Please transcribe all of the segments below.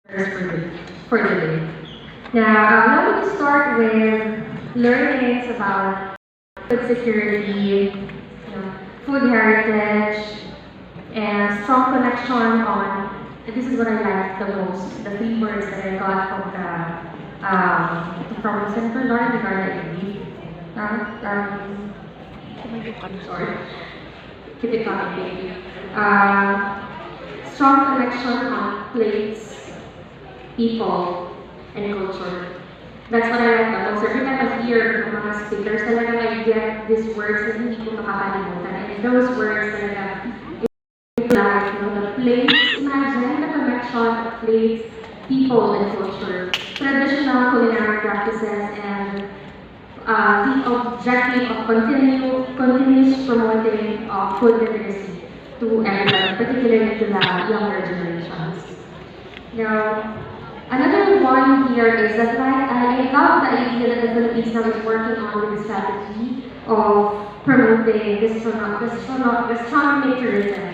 for the day. Now, I'm going to start with learnings about food security, food heritage, and strong connection on. This is what I like the most. The three words that I got from Senator Lauren regarding sorry, keep it coming, baby. Strong connection on place, people, and culture. That's what I like the most. Every time I hear ng mga speakers, talaga I get these words na hindi ko makakalimutan. And those words talaga, like, the place, imagine the connection of place, people, and culture. Traditional culinary practices and the objective of continuous promoting food literacy to everyone, particularly to the younger generations. Now, another one here is that I love the idea that the Philippines now is working on the strategy of promoting gastronomic tourism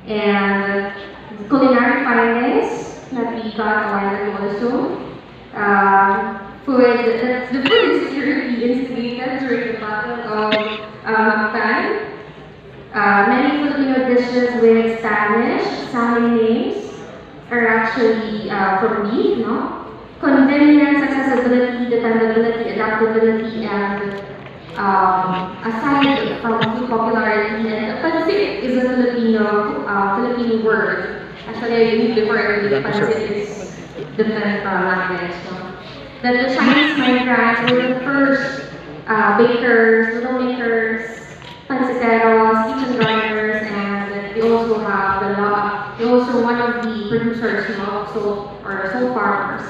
and culinary findings that we got a while ago also. The food insecurity instigated during the Battle of Mactan. Many Filipino dishes with Spanish-sounding names are actually from beef, no? Convenience, accessibility, dependability, adaptability, and aside from food popularity, and pancit is a Filipino word. Actually, I believe before I believe pancit is different language, no? That the Chinese migrants were the first bakers, noodle makers, panciteros, kitchen grinders, and they also have they're also one of the producers, soap farmers.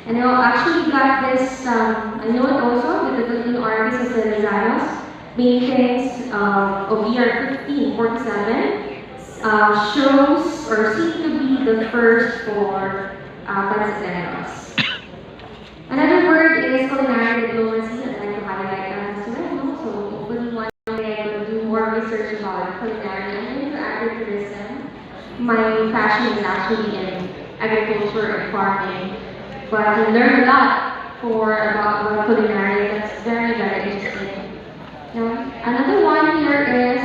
And I actually got this, I know it also that the Filipino artist is Lizanos paintings of year 1547 shows or seem to be the first for panciteros. Another word is culinary diplomacy. I'd like to highlight that as well. So hopefully one day I will do more research about culinary and into agritourism. My passion is actually in agriculture and farming, but I learned a lot about culinary. That's very, very interesting. Now, another one here is